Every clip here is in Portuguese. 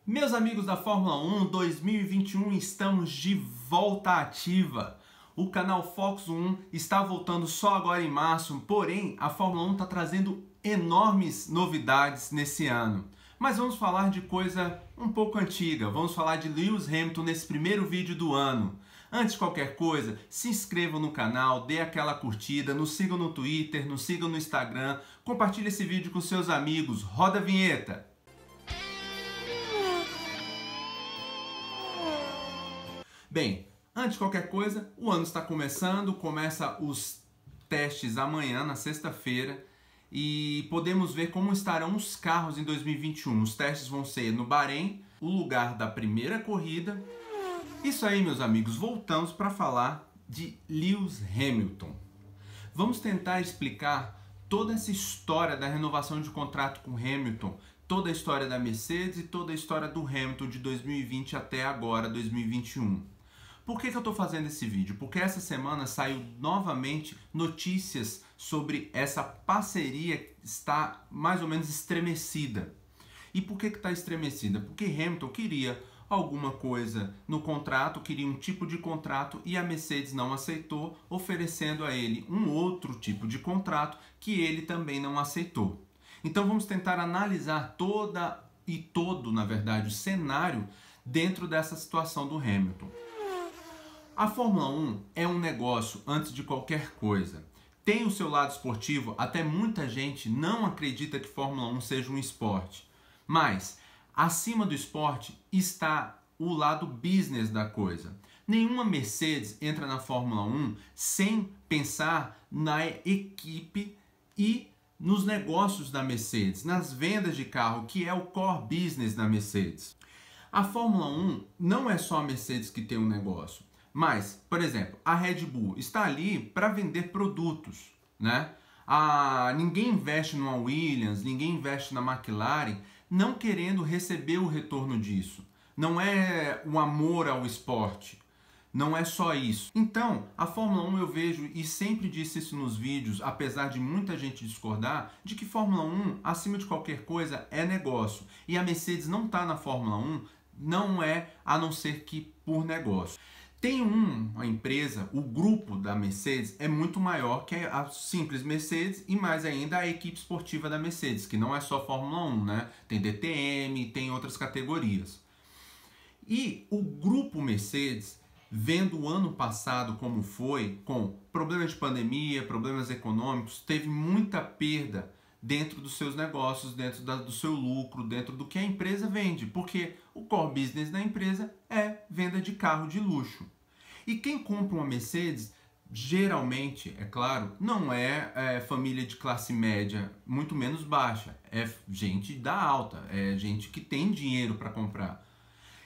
Meus amigos da Fórmula 1, 2021 estamos de volta ativa. O canal Fox 1 está voltando só agora em março, porém a Fórmula 1 está trazendo enormes novidades nesse ano. Mas vamos falar de coisa um pouco antiga, vamos falar de Lewis Hamilton nesse primeiro vídeo do ano. Antes de qualquer coisa, se inscrevam no canal, dê aquela curtida, nos sigam no Twitter, nos sigam no Instagram, compartilhe esse vídeo com seus amigos, roda a vinheta! Bem, antes de qualquer coisa, o ano está começando, começa os testes amanhã, na sexta-feira, e podemos ver como estarão os carros em 2021. Os testes vão ser no Bahrein, o lugar da primeira corrida. Isso aí, meus amigos, voltamos para falar de Lewis Hamilton. Vamos tentar explicar toda essa história da renovação de contrato com Hamilton, toda a história da Mercedes e toda a história do Hamilton de 2020 até agora, 2021. Por que eu estou fazendo esse vídeo? Porque essa semana saiu novamente notícias sobre essa parceria que está mais ou menos estremecida. E por que está estremecida? Porque Hamilton queria alguma coisa no contrato, queria um tipo de contrato e a Mercedes não aceitou, oferecendo a ele um outro tipo de contrato que ele também não aceitou. Então vamos tentar analisar todo, na verdade, o cenário dentro dessa situação do Hamilton. A Fórmula 1 é um negócio antes de qualquer coisa. Tem o seu lado esportivo, até muita gente não acredita que Fórmula 1 seja um esporte. Mas, acima do esporte está o lado business da coisa. Nenhuma Mercedes entra na Fórmula 1 sem pensar na equipe e nos negócios da Mercedes, nas vendas de carro, que é o core business da Mercedes. A Fórmula 1 não é só a Mercedes que tem um negócio. Mas, por exemplo, a Red Bull está ali para vender produtos, né? Ninguém investe numa Williams, ninguém investe na McLaren não querendo receber o retorno disso. Não é o amor ao esporte, não é só isso. Então, a Fórmula 1 eu vejo, e sempre disse isso nos vídeos, apesar de muita gente discordar, de que Fórmula 1, acima de qualquer coisa, é negócio. E a Mercedes não está na Fórmula 1, não é a não ser que por negócio. Tem uma empresa, o grupo da Mercedes é muito maior que a simples Mercedes e mais ainda a equipe esportiva da Mercedes, que não é só Fórmula 1, né? Tem DTM, tem outras categorias. E o grupo Mercedes, vendo o ano passado como foi, com problemas de pandemia, problemas econômicos, teve muita perda dentro dos seus negócios, dentro do seu lucro, dentro do que a empresa vende, porque o core business da empresa é venda de carro de luxo. E quem compra uma Mercedes, geralmente, é claro, não é família de classe média, muito menos baixa, é gente da alta, é gente que tem dinheiro para comprar.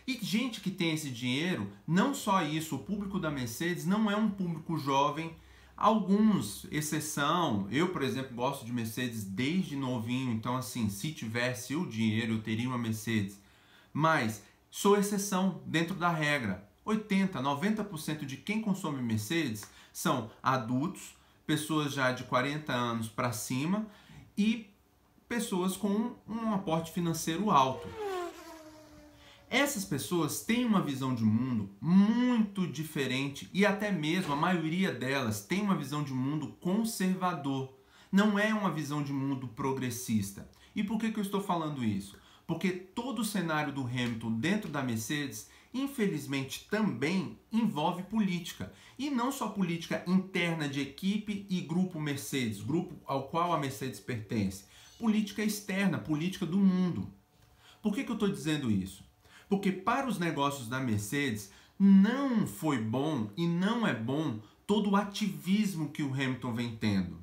E gente que tem esse dinheiro, não só isso, o público da Mercedes não é um público jovem. Alguns, exceção, eu por exemplo gosto de Mercedes desde novinho, então assim, se tivesse o dinheiro eu teria uma Mercedes, mas sou exceção dentro da regra. 80, 90% de quem consome Mercedes são adultos, pessoas já de 40 anos para cima e pessoas com um aporte financeiro alto. Essas pessoas têm uma visão de mundo muito diferente e até mesmo a maioria delas tem uma visão de mundo conservador. Não é uma visão de mundo progressista. E por que eu estou falando isso? Porque todo o cenário do Hamilton dentro da Mercedes, infelizmente, também envolve política. E não só política interna de equipe e grupo Mercedes, grupo ao qual a Mercedes pertence. Política externa, política do mundo. Por que eu estou dizendo isso? Porque para os negócios da Mercedes não foi bom e não é bom todo o ativismo que o Hamilton vem tendo.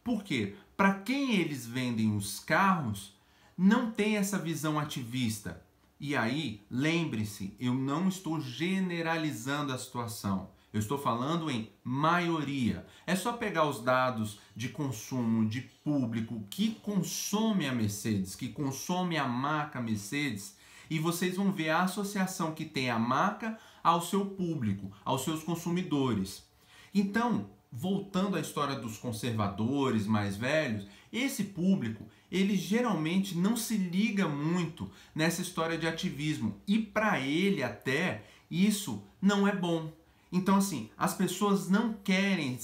Por quê? Para quem eles vendem os carros, não tem essa visão ativista. E aí, lembre-se, eu não estou generalizando a situação. Eu estou falando em maioria. É só pegar os dados de consumo, de público que consome a Mercedes, que consome a marca Mercedes, e vocês vão ver a associação que tem a marca ao seu público, aos seus consumidores. Então, voltando à história dos conservadores mais velhos, esse público, ele geralmente não se liga muito nessa história de ativismo. E para ele até, isso não é bom. Então assim, as pessoas não querem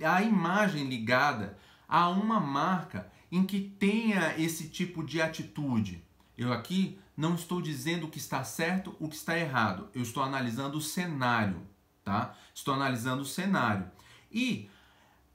a imagem ligada a uma marca em que tenha esse tipo de atitude. Eu aqui não estou dizendo o que está certo, o que está errado. Eu estou analisando o cenário, tá? Estou analisando o cenário. E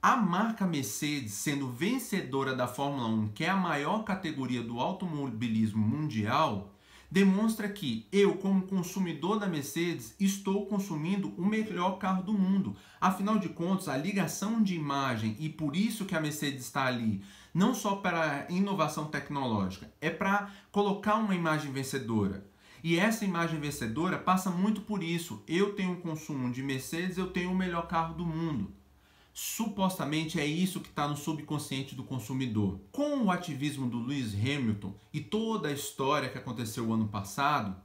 a marca Mercedes, sendo vencedora da Fórmula 1, que é a maior categoria do automobilismo mundial, demonstra que eu, como consumidor da Mercedes, estou consumindo o melhor carro do mundo. Afinal de contas, a ligação de imagem, e por isso que a Mercedes está ali, não só para inovação tecnológica, é para colocar uma imagem vencedora. E essa imagem vencedora passa muito por isso. Eu tenho um consumo de Mercedes, eu tenho o melhor carro do mundo. Supostamente é isso que está no subconsciente do consumidor. Com o ativismo do Lewis Hamilton e toda a história que aconteceu o ano passado,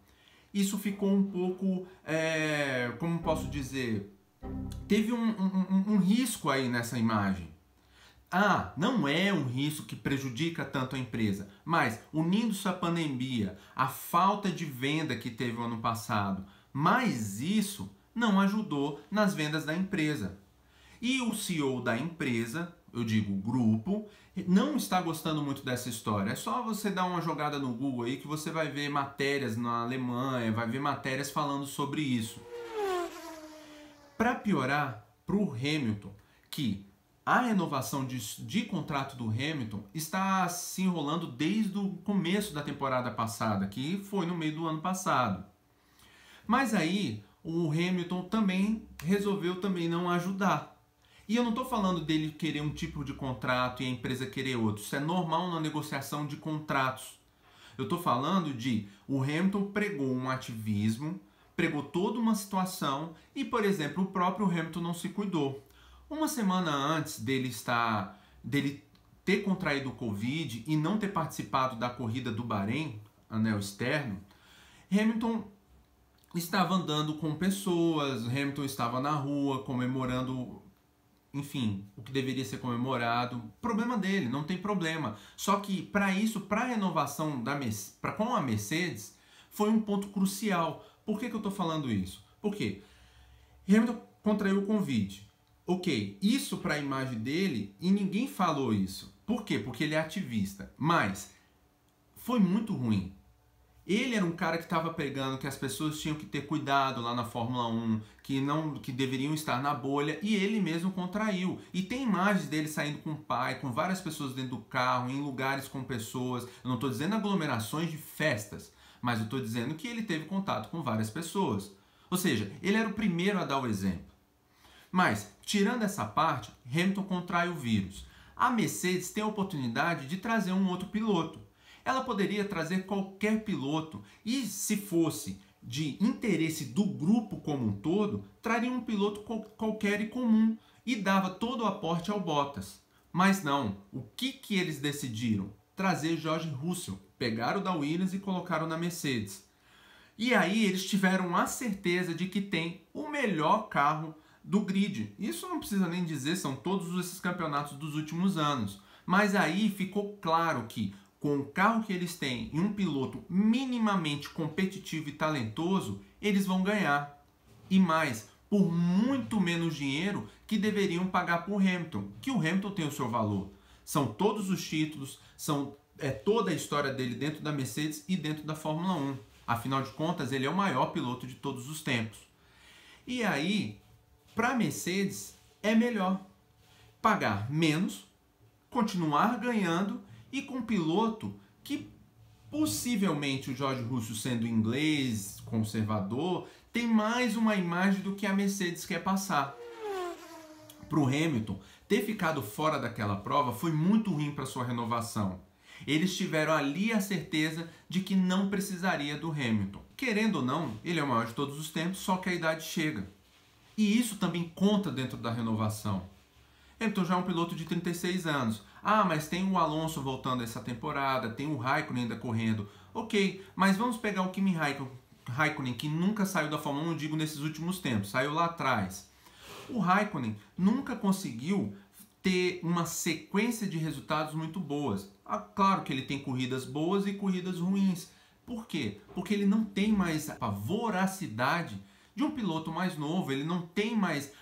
isso ficou um pouco, como posso dizer, teve um risco aí nessa imagem. Ah, não é um risco que prejudica tanto a empresa, mas unindo-se à pandemia, a falta de venda que teve o ano passado, mas isso não ajudou nas vendas da empresa. E o CEO da empresa, eu digo grupo, não está gostando muito dessa história. É só você dar uma jogada no Google aí que você vai ver matérias na Alemanha, vai ver matérias falando sobre isso. Para piorar, para o Hamilton, que a renovação de contrato do Hamilton está se enrolando desde o começo da temporada passada, que foi no meio do ano passado. Mas aí o Hamilton também resolveu também não ajudar. E eu não estou falando dele querer um tipo de contrato e a empresa querer outro. Isso é normal na negociação de contratos. Eu estou falando de o Hamilton pregou um ativismo, pregou toda uma situação e, por exemplo, o próprio Hamilton não se cuidou. Uma semana antes dele ter contraído o Covid e não ter participado da corrida do Bahrein, anel externo, Hamilton estava andando com pessoas, Hamilton estava na rua comemorando, enfim, o que deveria ser comemorado. Problema dele, não tem problema. Só que para isso, para a renovação com a Mercedes, foi um ponto crucial. Por que eu estou falando isso? Porque Hamilton contraiu o Covid. Ok, isso para a imagem dele, e ninguém falou isso. Por quê? Porque ele é ativista. Mas foi muito ruim. Ele era um cara que estava pregando que as pessoas tinham que ter cuidado lá na Fórmula 1, que deveriam estar na bolha, e ele mesmo contraiu. E tem imagens dele saindo com o pai, com várias pessoas dentro do carro, em lugares com pessoas. Eu não estou dizendo aglomerações de festas, mas eu estou dizendo que ele teve contato com várias pessoas. Ou seja, ele era o primeiro a dar o exemplo. Mas, tirando essa parte, Hamilton contrai o vírus. A Mercedes tem a oportunidade de trazer um outro piloto. Ela poderia trazer qualquer piloto e, se fosse de interesse do grupo como um todo, traria um piloto qualquer e comum e dava todo o aporte ao Bottas. Mas não, o que eles decidiram? Trazer George Russell, pegaram o da Williams e colocaram na Mercedes. E aí eles tiveram a certeza de que tem o melhor carro do grid. Isso não precisa nem dizer, são todos esses campeonatos dos últimos anos. Mas aí ficou claro que com o carro que eles têm e um piloto minimamente competitivo e talentoso, eles vão ganhar. E mais, por muito menos dinheiro que deveriam pagar por Hamilton, que o Hamilton tem o seu valor. São todos os títulos, toda a história dele dentro da Mercedes e dentro da Fórmula 1. Afinal de contas, ele é o maior piloto de todos os tempos. E aí, para a Mercedes, é melhor pagar menos, continuar ganhando e com um piloto que possivelmente o George Russell, sendo inglês, conservador, tem mais uma imagem do que a Mercedes quer passar. Para o Hamilton, ter ficado fora daquela prova foi muito ruim para sua renovação. Eles tiveram ali a certeza de que não precisaria do Hamilton. Querendo ou não, ele é o maior de todos os tempos, só que a idade chega. E isso também conta dentro da renovação. Hamilton já é um piloto de 36 anos. Ah, mas tem o Alonso voltando essa temporada, tem o Raikkonen ainda correndo. Ok, mas vamos pegar o Kimi Raikkonen, que nunca saiu da Fórmula 1, eu digo nesses últimos tempos, saiu lá atrás. O Raikkonen nunca conseguiu ter uma sequência de resultados muito boas. Claro que ele tem corridas boas e corridas ruins. Por quê? Porque ele não tem mais a voracidade de um piloto mais novo, ele não tem mais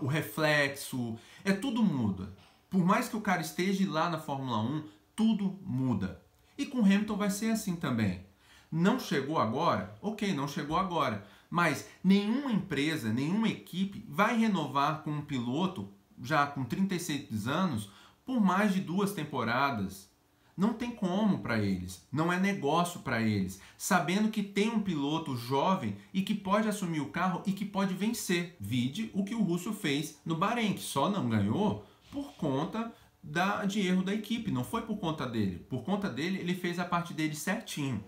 o reflexo, tudo muda. Por mais que o cara esteja lá na Fórmula 1, tudo muda. E com Hamilton vai ser assim também. Não chegou agora? Ok, não chegou agora. Mas nenhuma empresa, nenhuma equipe vai renovar com um piloto já com 36 anos por mais de 2 temporadas. Não tem como para eles, não é negócio para eles, sabendo que tem um piloto jovem e que pode assumir o carro e que pode vencer. Vide o que o Russell fez no Bahrein, que só não ganhou por conta de erro da equipe, não foi por conta dele. Por conta dele, ele fez a parte dele certinho.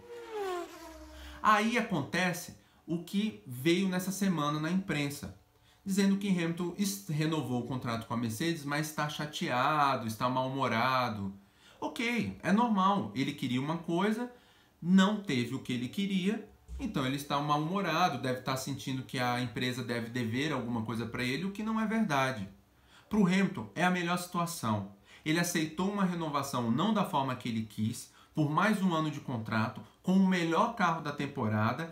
Aí acontece o que veio nessa semana na imprensa, dizendo que Hamilton renovou o contrato com a Mercedes, mas está chateado, está mal-humorado. Ok, é normal, ele queria uma coisa, não teve o que ele queria, então ele está mal-humorado, deve estar sentindo que a empresa deve dever alguma coisa para ele, o que não é verdade. Para o Hamilton é a melhor situação. Ele aceitou uma renovação não da forma que ele quis, por mais um ano de contrato, com o melhor carro da temporada,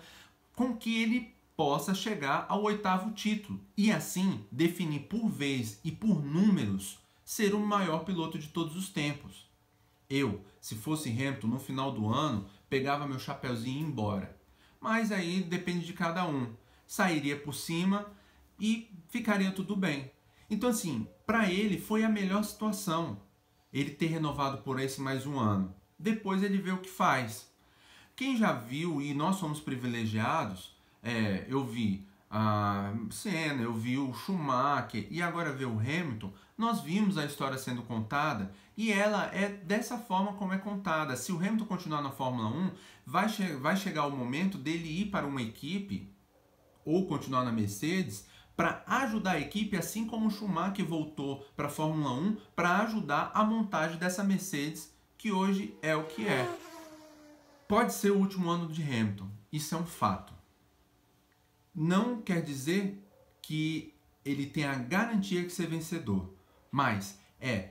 com que ele possa chegar ao 8º título e assim definir por vez e por números ser o maior piloto de todos os tempos. Eu, se fosse Hamilton no final do ano, pegava meu chapeuzinho e ia embora. Mas aí depende de cada um. Sairia por cima e ficaria tudo bem. Então assim, para ele foi a melhor situação ele ter renovado por esse mais um ano. Depois ele vê o que faz. Quem já viu, e nós somos privilegiados, eu vi a Senna, eu vi o Schumacher e agora ver o Hamilton, nós vimos a história sendo contada e ela é dessa forma como é contada. Se o Hamilton continuar na Fórmula 1, vai chegar o momento dele ir para uma equipe ou continuar na Mercedes para ajudar a equipe, assim como o Schumacher voltou para a Fórmula 1 para ajudar a montagem dessa Mercedes, que hoje é o que é. Pode ser o último ano de Hamilton, isso é um fato. Não quer dizer que ele tenha a garantia de ser vencedor, mas é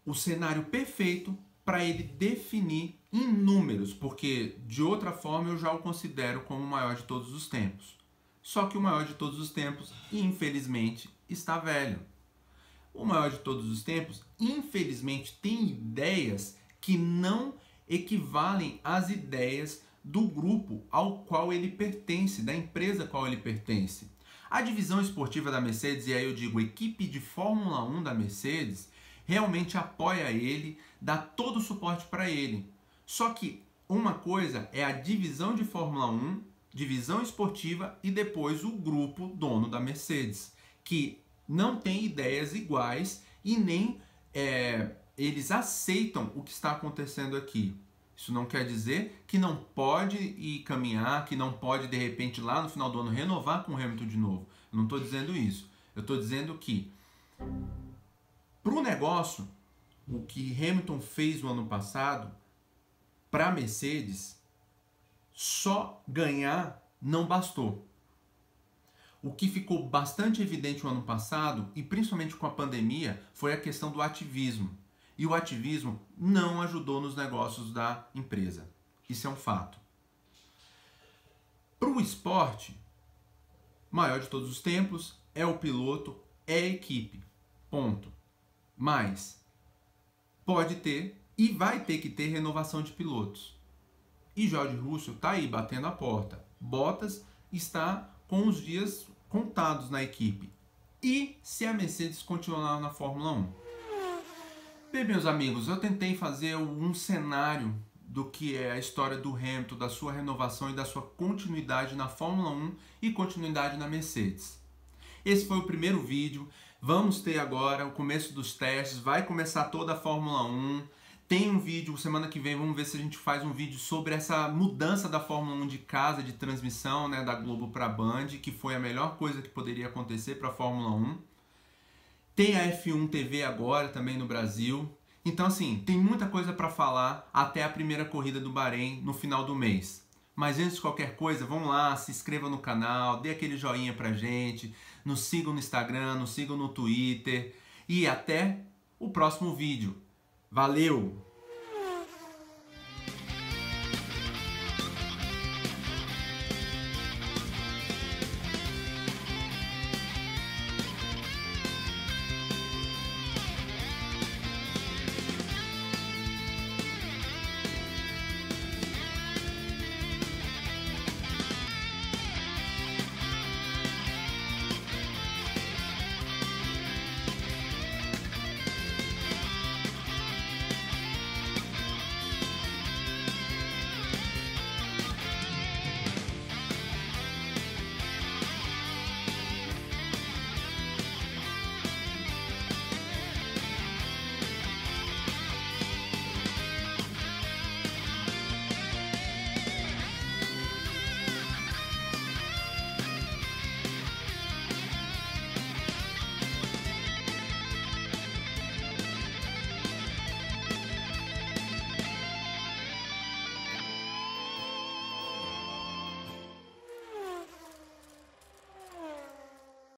o cenário perfeito para ele definir em números, porque de outra forma eu já o considero como o maior de todos os tempos. Só que o maior de todos os tempos, infelizmente, está velho. O maior de todos os tempos, infelizmente, tem ideias que não equivalem às ideias do grupo ao qual ele pertence, da empresa a qual ele pertence. A divisão esportiva da Mercedes, e aí eu digo equipe de Fórmula 1 da Mercedes, realmente apoia ele, dá todo o suporte para ele. Só que uma coisa é a divisão de Fórmula 1, divisão esportiva e depois o grupo dono da Mercedes, que não tem ideias iguais e nem eles aceitam o que está acontecendo aqui. Isso não quer dizer que não pode ir caminhar, que não pode, de repente, lá no final do ano, renovar com o Hamilton de novo. Eu não estou dizendo isso. Eu estou dizendo que, para o negócio, o que Hamilton fez no ano passado, para a Mercedes, só ganhar não bastou. O que ficou bastante evidente no ano passado, e principalmente com a pandemia, foi a questão do ativismo. E o ativismo não ajudou nos negócios da empresa. Isso é um fato. Para o esporte, maior de todos os tempos, é o piloto, é a equipe. Ponto. Mas pode ter e vai ter que ter renovação de pilotos. E George Russell está aí batendo a porta. Bottas está com os dias contados na equipe. E se a Mercedes continuar na Fórmula 1? Bem, meus amigos, eu tentei fazer um cenário do que é a história do Hamilton, da sua renovação e da sua continuidade na Fórmula 1 e continuidade na Mercedes. Esse foi o primeiro vídeo. Vamos ter agora o começo dos testes, vai começar toda a Fórmula 1. Tem um vídeo, semana que vem, vamos ver se a gente faz um vídeo sobre essa mudança da Fórmula 1 de casa, de transmissão, né, da Globo para a Band, que foi a melhor coisa que poderia acontecer para a Fórmula 1. Tem a F1 TV agora também no Brasil. Então assim, tem muita coisa para falar até a primeira corrida do Bahrein no final do mês. Mas antes de qualquer coisa, vamos lá, se inscreva no canal, dê aquele joinha pra gente, nos sigam no Instagram, nos sigam no Twitter e até o próximo vídeo. Valeu!